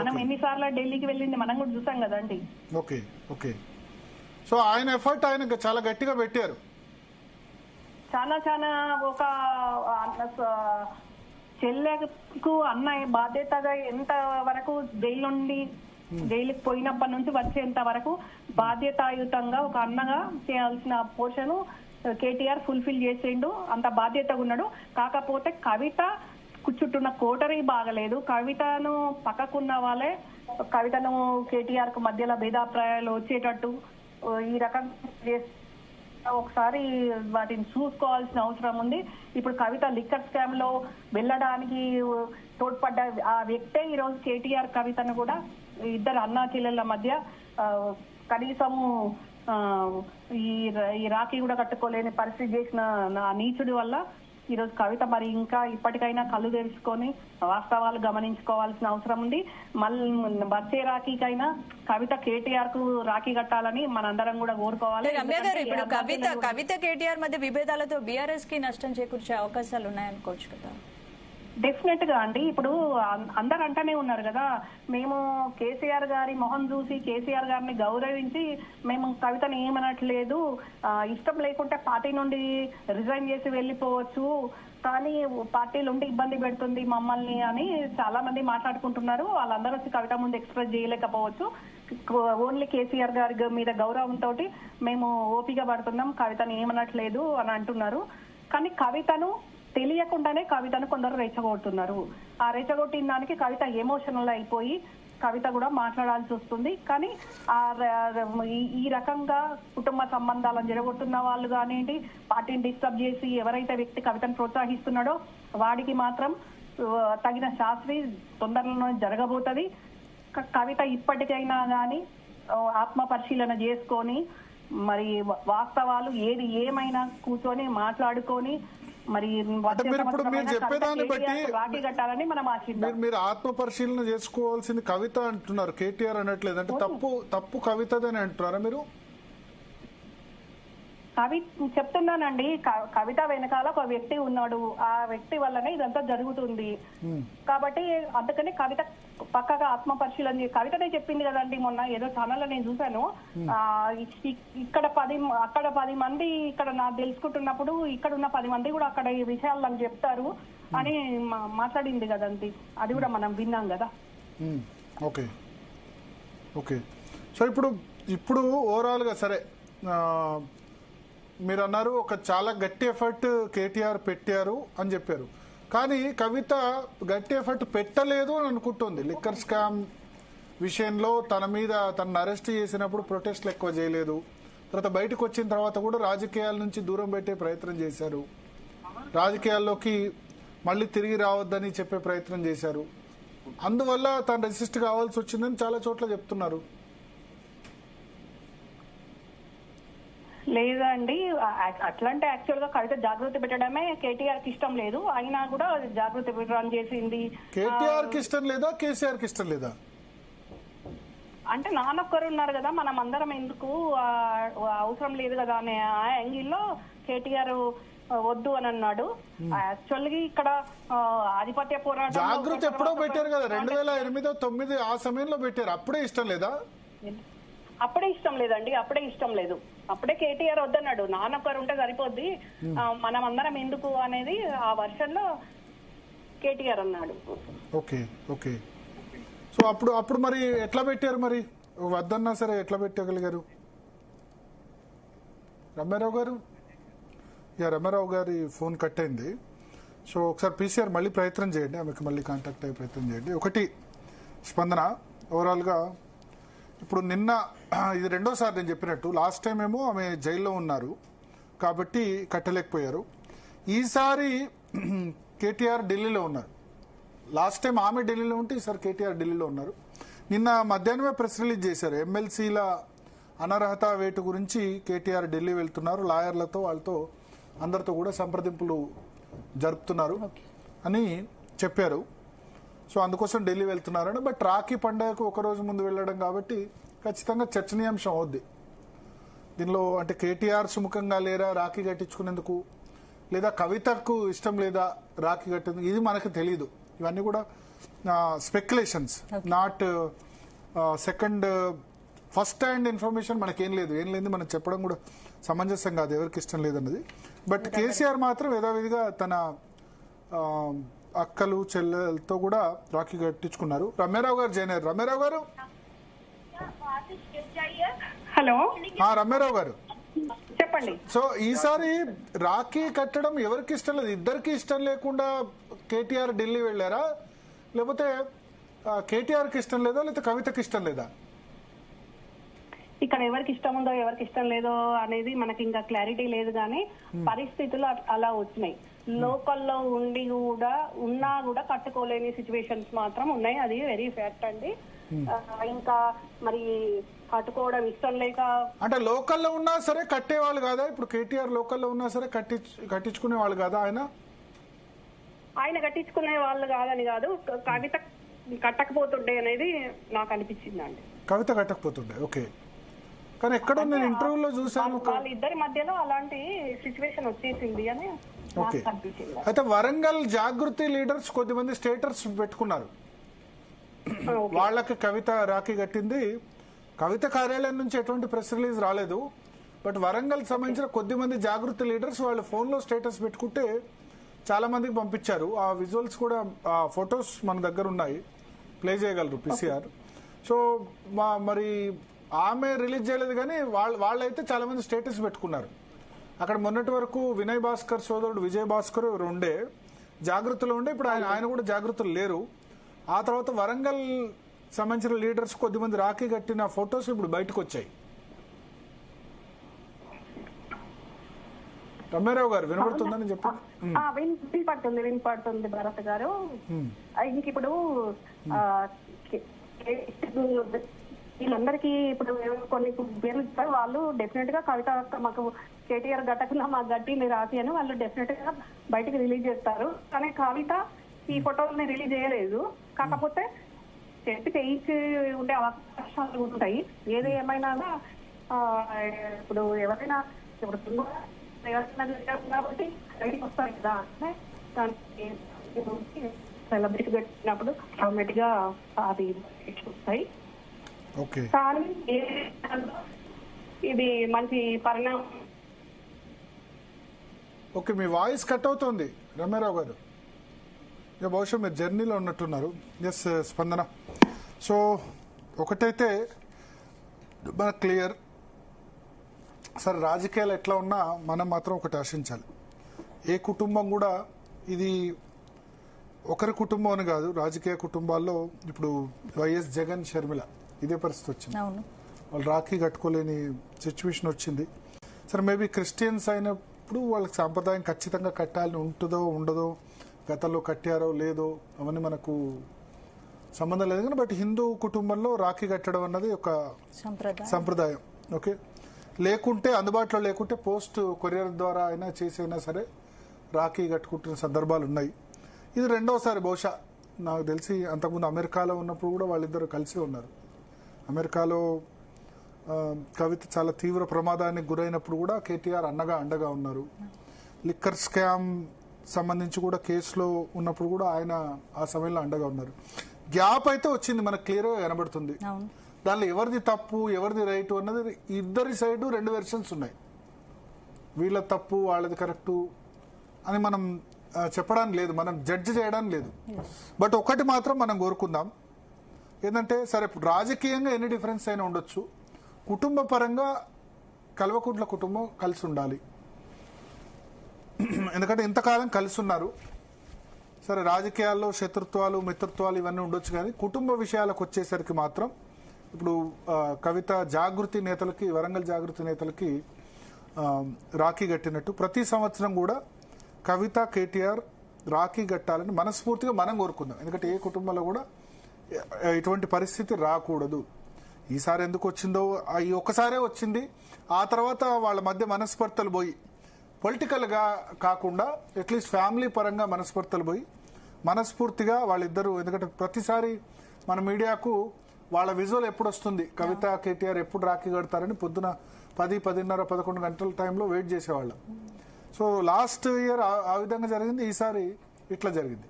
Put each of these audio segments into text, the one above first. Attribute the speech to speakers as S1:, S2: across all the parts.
S1: మనం ఎన్నిసార్లు ఢిల్లీకి వెళ్ళింది మనం కూడా చూసాం కదండి.
S2: Okay okay. సో ఆయన ఎఫర్ట్ ఆయన చాలా గట్టిగా పెట్టారు.
S1: చాలా చాలా ఒక చెల్లెకు అన్నయ్య బాధ్యతగా ఎంత వరకు జైలుకి పోయినప్పటి నుంచి వచ్చేంత వరకు బాధ్యతాయుతంగా ఒక అన్నగా చేయాల్సిన పోర్షన్ కేటీఆర్ ఫుల్ఫిల్ చేసిండు. అంత బాధ్యతగా ఉన్నాడు. కాకపోతే కవిత కూర్చుంటున్న కోటరీ బాగలేదు. కవితను పక్కకున్న వాళ్ళే కవితను కేటీఆర్ కు మధ్యలో భేదాభిప్రాయాలు వచ్చేటట్టు ఈ రకంగా ఒకసారి వాటిని చూసుకోవాల్సిన అవసరం ఉంది. ఇప్పుడు కవిత లిక్కర్ స్కామ్ లో వెళ్ళడానికి తోడ్పడ్డ ఆ వ్యక్తే ఈరోజు కేటీఆర్ కవితను కూడా ఇద్దరు అన్నా చెల్లెళ్ళ మధ్య కనీసము ఈ రాఖీ కూడా కట్టుకోలేని పరిస్థితి చేసిన నీచుడి వల్ల ఈరోజు కవిత మరి ఇంకా ఇప్పటికైనా కళ్ళు తెరుచుకొని వాస్తవాలు గమనించుకోవాల్సిన అవసరం ఉంది. మళ్ళీ వచ్చే రాఖీకైనా కవిత కేటీఆర్ కు రాఖీ కట్టాలని మనందరం కూడా కోరుకోవాలి.
S3: రమ్య గారు, ఇప్పుడు కవిత కేటీఆర్ మధ్య విభేదాలతో బీఆర్ఎస్ కి నష్టం చేకూర్చే అవకాశాలు ఉన్నాయనుకోవచ్చు కదా?
S1: డెఫినెట్ గా అండి. ఇప్పుడు అందరు అంటనే ఉన్నారు కదా, మేము కేసీఆర్ గారి మొహం చూసి కేసీఆర్ గారిని గౌరవించి మేము కవితను ఏమనట్లేదు, ఇష్టం లేకుంటే పార్టీ నుండి రిజైన్ చేసి వెళ్ళిపోవచ్చు, కానీ పార్టీలు ఉండి ఇబ్బంది పెడుతుంది మమ్మల్ని అని చాలా మంది మాట్లాడుకుంటున్నారు. వాళ్ళందరూ వచ్చి కవిత ముందు ఎక్స్ప్రెస్ చేయలేకపోవచ్చు. ఓన్లీ కేసీఆర్ గారి మీద గౌరవంతో మేము ఓపిక పడుతున్నాం, కవితను ఏమనట్లేదు అని అంటున్నారు. కానీ కవితను తెలియకుండానే కవితను కొందరు రెచ్చగొడుతున్నారు. ఆ రెచ్చగొట్టిన దానికి కవిత ఎమోషనల్ అయిపోయి కవిత కూడా మాట్లాడాల్సి వస్తుంది. కానీ ఈ రకంగా కుటుంబ సంబంధాలను జరగొట్టున్న వాళ్ళు కానివ్వండి, పార్టీని డిస్టర్బ్ చేసి ఎవరైతే వ్యక్తి కవితను ప్రోత్సహిస్తున్నాడో వాడికి మాత్రం తగిన శాస్త్రి తొందరలో జరగబోతుంది. కవిత ఇప్పటికైనా కానీ ఆత్మ పరిశీలన చేసుకొని మరి వాస్తవాలు ఏది ఏమైనా కూర్చొని మాట్లాడుకొని మరి
S2: చెప్పేదాన్ని బట్టి
S1: రాఖీ కట్టాలని మనం ఆశిద్దాం.
S2: మీరు ఆత్మ పరిశీలన చేసుకోవాల్సింది కవిత అంటున్నారు, కేటీఆర్ అనట్లేదు. అంటే తప్పు కవితదని అంటున్నారా మీరు?
S1: చెప్తున్నానండి, కవిత వెనకాల ఒక వ్యక్తి ఉన్నాడు. ఆ వ్యక్తి వల్లనే ఇదంతా జరుగుతుంది. కాబట్టి అందుకని కవిత పక్కగా ఆత్మ పరిశీలన కవితనే చెప్పింది కదండి. మొన్న ఏదో ఛానల్లో నేను చూశాను, అక్కడ 10 మంది ఇక్కడ నాకు తెలుసుకుంటున్నప్పుడు ఇక్కడ ఉన్న 10 మంది కూడా అక్కడ ఈ విషయాలు నాకు చెప్తారు అని మాట్లాడింది కదండి. అది కూడా మనం విన్నాం కదా.
S2: Okay okay. సో ఇప్పుడు ఓవరాల్ గా సరే మీరు అన్నారు ఒక చాలా గట్టి ఎఫర్ట్ కేటీఆర్ పెట్టారు అని చెప్పారు. కానీ కవిత గట్టి ఎఫర్ట్ పెట్టలేదు అని అనుకుంటుంది. లిక్కర్ స్కామ్ విషయంలో తనను అరెస్ట్ చేసినప్పుడు ప్రొటెస్ట్లు ఎక్కువ చేయలేదు. తర్వాత బయటకు వచ్చిన తర్వాత కూడా రాజకీయాల నుంచి దూరం పెట్టే ప్రయత్నం చేశారు. రాజకీయాల్లోకి మళ్ళీ తిరిగి రావద్దని చెప్పే ప్రయత్నం చేశారు. అందువల్ల తను రెసిస్ట్ కావాల్సి వచ్చిందని చాలా చోట్ల చెప్తున్నారు.
S1: లేదండి, అట్లంటే యాక్చువల్ గా కవిత జాగృతి పెట్టడమే కేటీఆర్ కి ఇష్టం లేదు. అయినా కూడా జాగృతి రన్ చేసింది.
S2: కేటీఆర్ కి ఇష్టం లేదా, కేసీఆర్ కి ఇష్టం లేదా?
S1: అంటే నానొక్కరు ఉన్నారు కదా, మనం అందరం ఎందుకు అవసరం లేదు కదా అనే ఆ యాంగిల్లో కేటీఆర్ వద్దు అని అన్నాడు. యాక్చువల్గా ఇక్కడ ఆధిపత్య పోరాటం
S2: జాగృతి ఎప్పుడో పెట్టారు కదా, 2008, 2009 ఆ సమయంలో పెట్టారు. అప్పుడే ఇష్టం లేదా?
S1: అప్పుడే ఇష్టం లేదండి, అప్పుడే ఇష్టం లేదు. అప్పుడే కేటీఆర్ వద్దన్నాడు. నాన్నొక్కరు ఉంటే సరిపోద్ది, మనం అందరం ఎందుకు అనేది ఆ వర్షన్ లో కేటీఆర్ అన్నాడు.
S2: Okay okay. సో అప్పుడు మరి ఎట్లా పెట్టారు? మరి వద్దన్నా సరే ఎట్లా పెట్టగలిగారు? రమ్యారావు గారు, రమ్యారావు గారి ఫోన్ కట్ అయింది. సో ఒకసారి పీసీఆర్ మళ్ళీ ప్రయత్నం చేయండి, ఆమెకు మళ్ళీ కాంటాక్ట్ అయ్యే ప్రయత్నం చేయండి. ఒకటి స్పందన, ఓవరాల్గా ఇప్పుడు నిన్న ఇది రెండోసారి నేను చెప్పినట్టు, లాస్ట్ టైం ఏమో ఆమె జైల్లో ఉన్నారు కాబట్టి కట్టలేకపోయారు. ఈసారి కేటీఆర్ ఢిల్లీలో ఉన్నారు. లాస్ట్ టైం ఆమె ఢిల్లీలో ఉంటే ఈసారి కేటీఆర్ ఢిల్లీలో ఉన్నారు. నిన్న మధ్యాహ్నమే ప్రెస్ రిలీజ్ చేశారు. ఎమ్మెల్సీల అనర్హత వేటు గురించి కేటీఆర్ ఢిల్లీ వెళ్తున్నారు, లాయర్లతో వాళ్ళతో అందరితో కూడా సంప్రదింపులు జరుపుతున్నారు అని చెప్పారు. సో అందుకోసం ఢిల్లీ వెళ్తున్నారని. బట్ రాఖీ పండుగకు ఒకరోజు ముందు వెళ్ళడం కాబట్టి ఖచ్చితంగా చర్చనీయాంశం అవుద్ది దీనిలో. అంటే కేటీఆర్ సుముఖంగా లేరా రాఖీ కట్టించుకునేందుకు, లేదా కవితకు ఇష్టం లేదా రాఖీ కట్టేందుకు, ఇది మనకు తెలియదు. ఇవన్నీ కూడా speculations, not second first hand information మనకేం లేదు. ఏం లేదు మనం చెప్పడం కూడా సమంజసం కాదు, ఎవరికి ఇష్టం లేదన్నది. బట్ కేసీఆర్ మాత్రం యథావిధిగా తన అక్కలు చెల్లెలతో కూడా రాఖీ కట్టించుకున్నారు. రమ్యారావు గారు జాయిన్ అయ్యారు. రమ్యారావు గారు,
S1: హలో
S2: రమ్యారావు గారు
S1: చెప్పండి.
S2: సో ఈసారి రాఖీ కట్టడం ఎవరికి ఇష్టం లేదు, ఇద్దరికి ఇష్టం లేకుండా కేటీఆర్ ఢిల్లీ వెళ్ళారా, లేకపోతే కేటీఆర్కి ఇష్టం లేదా, లేకపోతే కవితకి ఇష్టం లేదా?
S1: ఇక్కడ ఎవరికి ఇష్టం ఉందో ఎవరికి ఇష్టం లేదో అనేది మనకి ఇంకా క్లారిటీ లేదు, కానీ పరిస్థితులు అలా వచ్చినాయి. లోకల్లో ఉండి కూడా ఉన్నా కూడా కట్టుకోలేని సిచ్యువేషన్స్ మాత్రం ఉన్నాయి, అది వెరీ ఫ్యాక్ట్ అండి. ఇంకా మరి కట్టుకోవడం ఇష్టం లేక
S2: అంటే లోకల్లో ఉన్నా సరే కట్టేవాళ్ళు కాదా? ఇప్పుడు కేటీఆర్ లోకల్లో ఉన్నా సరే కట్టించుకునే వాళ్ళు కాదా? ఆయన
S1: కట్టించుకునే వాళ్ళు కాదని కాదు, కవిత కట్టకపోతుండే అనేది నాకు అనిపించింది అండి.
S2: కవిత కట్టకపోతుండే, ఓకే. కానీ ఎక్కడో నేను ఇంటర్వ్యూలో చూసాను,
S1: వాళ్ళిద్దరి మధ్యలో అలాంటి సిచ్యువేషన్ వచ్చేసింది అని
S2: ఓకే. అయితే వరంగల్ జాగృతి లీడర్స్ కొద్దిమంది స్టేటస్ పెట్టుకున్నారు, వాళ్ళకి కవిత రాఖీ కట్టింది. కవిత కార్యాలయం నుంచి ఎటువంటి ప్రెస్ రిలీజ్ రాలేదు, బట్ వరంగల్ సంబంధించిన కొద్దిమంది జాగృతి లీడర్స్ వాళ్ళు ఫోన్లో స్టేటస్ పెట్టుకుంటే చాలా మందికి పంపించారు. ఆ విజువల్స్ కూడా, ఆ ఫొటోస్ మన దగ్గర ఉన్నాయి, ప్లే చేయగలరు పీసీఆర్. సో మరి ఆమె రిలీజ్ చేయలేదు, కానీ వాళ్ళైతే చాలా మంది స్టేటస్ పెట్టుకున్నారు. అక్కడ మొన్నటి వరకు వినయ్ భాస్కర్ సోదరుడు విజయ్ భాస్కర్ ఎవరు ఉండే జాగృతిలో ఉండే, ఇప్పుడు ఆయన కూడా జాగృతులు లేరు. ఆ తర్వాత వరంగల్ సంబంధించిన లీడర్స్ కొద్దిమంది రాఖీ కట్టిన ఫొటోస్ ఇప్పుడు బయటకు వచ్చాయి. రమ్యారావు గారు వినపడుతుందని చెప్పండి.
S1: వినపడుతుంది భరత్ గారు. ఇంక ఇప్పుడు వీళ్ళందరికీ ఇప్పుడు కొన్ని పేర్లు ఇస్తారు, వాళ్ళు డెఫినెట్ గా కవిత మాకు కేటీఆర్ గట్టకుండా మాకు గట్టింది రాసి అని వాళ్ళు డెఫినెట్ గా బయటకు రిలీజ్ చేస్తారు. కానీ కవిత ఈ ఫోటోల్ని రిలీజ్ చేయలేదు. కాకపోతే చెప్పి చేయించి ఉండే అవకాశాలు ఉంటాయి. ఏది ఏమైనా ఇప్పుడు ఎవరైనా కాబట్టి బయటకు వస్తారు కదా, దానికి సెలబ్రిటీ పెట్టినప్పుడు ఆటోమేటిక్ గా అది వస్తాయి. కానీ ఇది మంచి పరిణామం.
S2: ఓకే, మీ వాయిస్ కట్ అవుతుంది రమ్యారావు గారు, ఇక బహుశా మీరు జర్నీలో ఉన్నట్టున్నారు. ఎస్ స్పందన. సో ఒకటైతే మనకు క్లియర్, సరే రాజకీయాలు ఎట్లా ఉన్నా మనం మాత్రం ఒకటి ఆశించాలి, ఏ కుటుంబం కూడా ఇది ఒకరి కుటుంబం అని కాదు. రాజకీయ కుటుంబాల్లో ఇప్పుడు వైఎస్ జగన్ షర్మిల ఇదే పరిస్థితి వచ్చింది, వాళ్ళు రాఖీ కట్టుకోలేని సిచ్యువేషన్ వచ్చింది. సరే మేబీ క్రిస్టియన్స్ అయినప్పుడు వాళ్ళకి సాంప్రదాయం ఖచ్చితంగా కట్టాలని ఉంటుందో ఉండదో, గతంలో కట్టారో లేదో అవన్నీ మనకు సంబంధం లేదు, కానీ బట్ హిందూ కుటుంబంలో రాఖీ కట్టడం అన్నది ఒక సంప్రదాయం. ఓకే, లేకుంటే అందుబాటులో లేకుంటే పోస్ట్ కొరియర్ ద్వారా అయినా చేసైనా సరే రాఖీ కట్టుకుంటున్న సందర్భాలు ఉన్నాయి. ఇది రెండవసారి బహుశా నాకు తెలిసి. అంతకుముందు అమెరికాలో ఉన్నప్పుడు కూడా వాళ్ళిద్దరు కలిసి ఉన్నారు. అమెరికాలో కవిత చాలా తీవ్ర ప్రమాదానికి గురైనప్పుడు కూడా కేటీఆర్ అండగా ఉన్నారు. లిక్కర్ స్కామ్ సంబంధించి కూడా కేసులో ఉన్నప్పుడు కూడా ఆయన ఆ సమయంలో అండగా ఉన్నారు. గ్యాప్ అయితే వచ్చింది, మనకు క్లియర్గా కనబడుతుంది. దానిలో ఎవరిది తప్పు ఎవరిది రైట్ అన్నది ఇద్దరి సైడు రెండు వెర్షన్స్ ఉన్నాయి. వీళ్ళ తప్పు వాళ్ళది కరెక్టు అని మనం చెప్పడానికి లేదు, మనం జడ్జి చేయడానికి లేదు. బట్ ఒకటి మాత్రం మనం కోరుకుందాం, ఏంటంటే సరే రాజకీయంగా ఎన్ని డిఫరెన్స్ అయినా ఉండొచ్చు, కుటుంబ పరంగా కల్వకుంట్ల కుటుంబం కలిసి ఉండాలి. ఎందుకంటే ఇంతకాలం కలిసి ఉన్నారు. సరే రాజకీయాల్లో శత్రుత్వాలు మిత్రత్వాలు ఇవన్నీ ఉండొచ్చు, కానీ కుటుంబ విషయాలకు వచ్చేసరికి మాత్రం ఇప్పుడు కవిత జాగృతి నేతలకి, వరంగల్ జాగృతి నేతలకి రాఖీ కట్టినట్టు ప్రతి సంవత్సరం కూడా కవిత కేటీఆర్ రాఖీ కట్టాలని మనస్ఫూర్తిగా మనం కోరుకుందాం. ఎందుకంటే ఏ కుటుంబంలో కూడా ఇటువంటి పరిస్థితి రాకూడదు. ఈసారి ఎందుకు వచ్చిందో, ఈ ఒక్కసారే వచ్చింది, ఆ తర్వాత వాళ్ళ మధ్య మనస్పర్ధలు పోయి పొలిటికల్గా కాకుండా అట్లీస్ట్ ఫ్యామిలీ పరంగా మనస్పర్ధలు పోయి మనస్ఫూర్తిగా వాళ్ళిద్దరూ, ఎందుకంటే ప్రతిసారి మన మీడియాకు వాళ్ళ విజువల్ ఎప్పుడు వస్తుంది, కవిత కేటీఆర్ ఎప్పుడు రాఖీ కడతారని పొద్దున 10, 10:30, 11 గంటల టైంలో వెయిట్ చేసేవాళ్ళం. సో లాస్ట్ ఇయర్ ఆ విధంగా జరిగింది, ఈసారి ఇట్లా జరిగింది.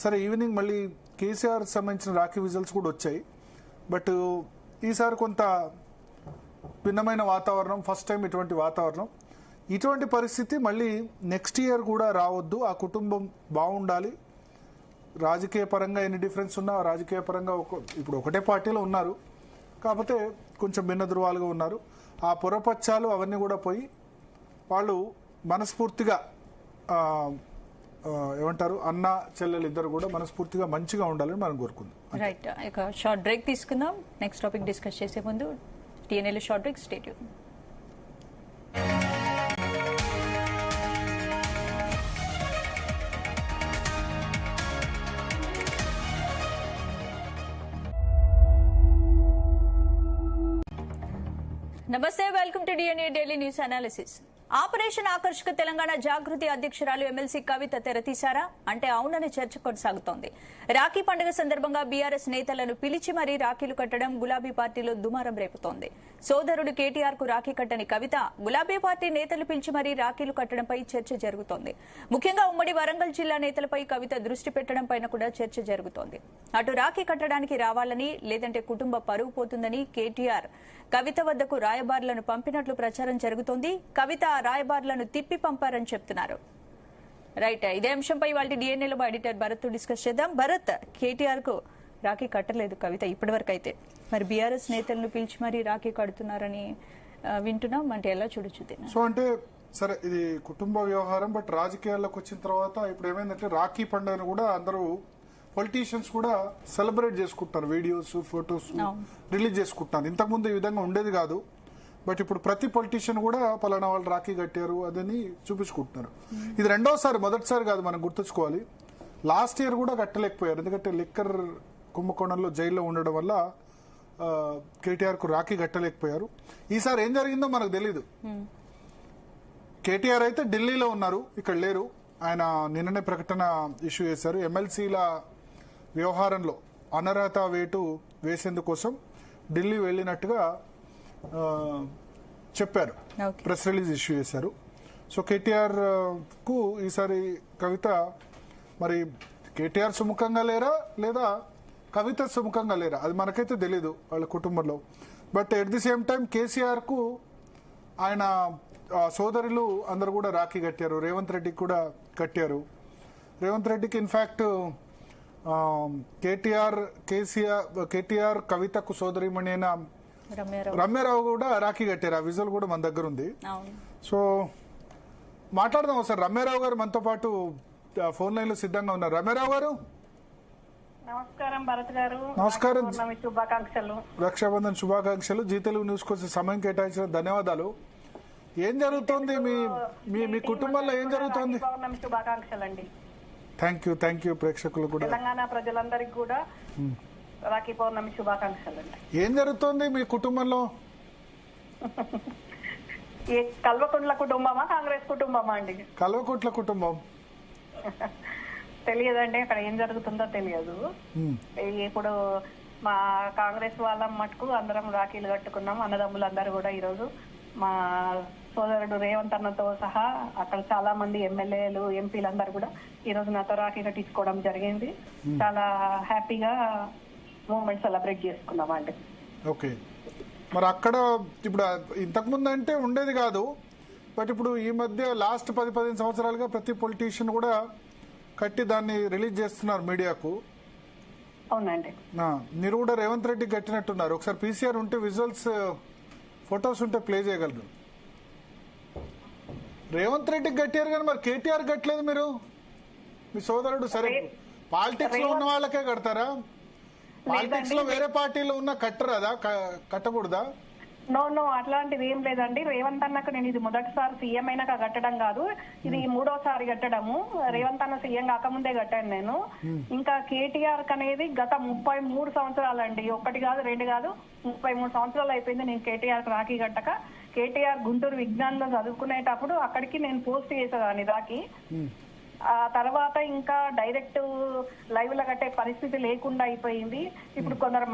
S2: సరే ఈవినింగ్ మళ్ళీ కేసీఆర్ సంబంధించిన రాఖీ విజువల్స్ కూడా వచ్చాయి. బట్ ఈసారి కొంత భిన్నమైన వాతావరణం, ఫస్ట్ టైం ఇటువంటి వాతావరణం. ఇటువంటి పరిస్థితి మళ్ళీ నెక్స్ట్ ఇయర్ కూడా రావద్దు. ఆ కుటుంబం బాగుండాలి. రాజకీయ పరంగా ఎన్ని డిఫరెన్స్ ఉన్నా రాజకీయ పరంగా ఇప్పుడు ఒకటే పార్టీలో ఉన్నారు, కాకపోతే కొంచెం భిన్న ధృవాలుగా ఉన్నారు. ఆ పొరపచ్చాలు అవన్నీ కూడా పోయి వాళ్ళు మనస్ఫూర్తిగా ఏమంటారు అన్న చెల్లెలు ఇద్దరు కూడా మనస్ఫూర్తిగా మంచిగా ఉండాలని మనం కోరుకుందాం.
S3: రైట్, ఇక షార్ట్ బ్రేక్ తీసుకుందాం. నెక్స్ట్ టాపిక్ డిస్కస్ చేసే ముందు టీఎన్ఏలో షార్ట్ బ్రేక్. Stay tune. నమస్తే, welcome to DNA daily news analysis. Operation ఆకర్షక తెలంగాణ జాగృతి అధ్యక్షురాలు ఎమ్మెల్సీ కవిత తెరతీశారా అంటే అవునని చర్చ కొనసాగుతోంది. రాఖీ పండుగ సందర్భంగా బీఆర్ఎస్ నేతలను పిలిచి మరీ రాఖీలు కట్టడం గులాబీ పార్టీలో దుమారం రేపుతోంది. సోదరుడు కేటీఆర్ కు రాఖీ కట్టని కవిత గులాబీ పార్టీ నేతలు పిలిచి మరీ రాఖీలు కట్టడంపై చర్చ జరుగుతోంది. ముఖ్యంగా ఉమ్మడి వరంగల్ జిల్లా నేతలపై కవిత దృష్టి పెట్టడం పైన కూడా చర్చ జరుగుతోంది. అటు రాఖీ కట్టడానికి రావాలని, లేదంటే కుటుంబ పరువు పోతుందని కేటీఆర్ కవిత వద్దకు రాయబారులను పంపినట్లు ప్రచారం జరుగుతోంది. కవిత రాయబారులను తిప్పి పంపారని చెప్తున్నారు. రైట్, ఇదే అంశంపై వాళ్ళ డిఎన్ఏలో ఎడిటర్ భరత్ డిస్కస్ చేద్దాం. భరత్, కేటీఆర్ కు రాఖీ కట్టలేదు కవిత ఇప్పటివరకు అయితే, మరి బీఆర్ఎస్ నేతలను పిలిచి మరీ రాఖీ కడుతున్నారని వింటున్నాం. అంటే ఎలా చూడొచ్చు?
S2: సో అంటే సరే, ఇది కుటుంబ వ్యవహారం, బట్ రాజకీయాల్లోకి వచ్చిన తర్వాత ఇప్పుడు ఏమైందంటే రాఖీ పండుగను కూడా అందరూ పొలిటీషియన్స్ కూడా సెలబ్రేట్ చేసుకుంటారు. వీడియోస్, ఫొటోస్ రిలీజ్ చేసుకుంటున్నారు. ఇంతకుముందు ఈ విధంగా ఉండేది కాదు. బట్ ఇప్పుడు ప్రతి పొలిటీషియన్ కూడా పలానా వాళ్ళు రాఖీ కట్టారు అదని చూపించుకుంటున్నారు. ఇది రెండోసారి, మొదటిసారి కాదు, మనం గుర్తుంచుకోవాలి. లాస్ట్ ఇయర్ కూడా కట్టలేకపోయారు. ఎందుకంటే లిక్కర్ కుంభకోణంలో జైల్లో ఉండడం వల్ల కేటీఆర్ కు రాఖీ కట్టలేకపోయారు. ఈసారి ఏం జరిగిందో మనకు తెలీదు. కేటీఆర్ అయితే ఢిల్లీలో ఉన్నారు, ఇక్కడ లేరు. ఆయన నిన్ననే ప్రకటన ఇష్యూ చేశారు. ఎమ్మెల్సీల వ్యవహారంలో అనర్హత వేటు వేసేందుకోసం ఢిల్లీ వెళ్ళినట్టుగా చెప్పారు, ప్రెస్ రిలీజ్ ఇష్యూ చేశారు. సో కేటీఆర్ కు ఈసారి కవిత, మరి కేటీఆర్ సుముఖంగా లేరా లేదా కవిత సుముఖంగా లేరా అది మనకైతే తెలీదు వాళ్ళ కుటుంబంలో. But at the same time KCR కు ఆయన సోదరులు అందరు కూడా రాఖీ కట్టారు. రేవంత్ రెడ్డికి కూడా కట్టారు. రేవంత్ రెడ్డికి ఇన్ఫాక్ట్ కేటీఆర్ కవితకు సోదరిమణి అయిన రమ్యారావు కూడా రాఖీ కట్టారు. ఆ విజువల్ కూడా మన దగ్గర ఉంది. సో మాట్లాడదాం ఒకసారి. రమ్యారావు గారు మనతో పాటు ఫోన్ లైన్ లో సిద్ధంగా ఉన్నారు. రమ్యారావు గారు
S1: నమస్కారం. భరత్ గారు
S2: నమస్కారం.
S1: శుభాకాంక్షలు.
S2: రక్షాబంధన్ శుభాకాంక్షలు. జీ తెలుగు న్యూస్ కోసం సమయం కేటాయించిన ధన్యవాదాలు. ఏం జరుగుతోంది మీ కుటుంబంలో? ఏం జరుగుతోంది?
S1: శుభాకాంక్షలు అండి.
S2: థ్యాంక్ యూ ప్రేక్షకులు కూడా,
S1: తెలంగాణ ప్రజలందరికీ కూడా రాఖీ పౌర్ణమి శుభాకాంక్షలు అండి.
S2: ఏం జరుగుతోంది మీ కుటుంబంలో?
S1: కల్వకుంట్ల కుటుంబమా కాంగ్రెస్ కుటుంబమా అండి?
S2: కల్వకుంట్ల కుటుంబం.
S1: తెలియదండి, అక్కడ ఏం జరుగుతుందో తెలియదు. ఇప్పుడు మా కాంగ్రెస్ వాళ్ళ మటుకు అందరం రాఖీలు కట్టుకున్నాం. అన్నదమ్ములందరూ కూడా ఈరోజు మా సోదరుడు రేవంత్ అన్నతో సహా అక్కడ చాలా మంది ఎమ్మెల్యేలు, ఎంపీలందరూ కూడా ఈ రోజు నాతో రాఖీ కట్టించుకోవడం జరిగింది. చాలా హ్యాపీగా మూమెంట్ సెలబ్రేట్ చేసుకున్నాం అండి.
S2: ఓకే, మరి అక్కడ ఇప్పుడు ఇంతకుముందు అంటే ఉండేది కాదు, బట్ ఇప్పుడు ఈ మధ్య లాస్ట్ 10-15 సంవత్సరాలుగా ప్రతి పొలిటీషియన్ కూడా కట్టి దాన్ని రిలీజ్ చేస్తున్నారు మీడియాకు.
S1: అవునండి,
S2: మీరు కూడా రేవంత్ రెడ్డి కట్టినట్టున్నారు. ఒకసారి పీసీఆర్ ఉంటే విజువల్స్, ఫొటోస్ ఉంటే ప్లే చేయగలరు. రేవంత్ రెడ్డికి కట్టారు కానీ మరి కేటీఆర్ కట్టలేదు. మీరు మీ సోదరుడు సరే పాలిటిక్స్ లో ఉన్న వాళ్ళకే కడతారా? పాలిటిక్స్ లో వేరే పార్టీలో ఉన్న కట్టరాదా? కట్టకూడదా?
S1: నో, అట్లాంటిది ఏం లేదండి. రేవంత్ అన్నకు నేను ఇది మొదటిసారి సీఎం అయినాక కట్టడం కాదు, ఇది 3వసారి కట్టడము. రేవంత్ అన్న సీఎం కాకముందే కట్టాను నేను. ఇంకా కేటీఆర్ అనేది గత 33 సంవత్సరాలండి. 1 కాదు 2 కాదు 33 సంవత్సరాలు అయిపోయింది నేను కేటీఆర్ రాఖీ కట్టక. కేటీఆర్ గుంటూరు విజ్ఞానంలో చదువుకునేటప్పుడు అక్కడికి నేను పోస్ట్ చేసేదాన్ని రాఖీ. ఆ తర్వాత ఇంకా డైరెక్ట్ లైవ్ లో కట్టే పరిస్థితి లేకుండా అయిపోయింది. ఇప్పుడు కొందరు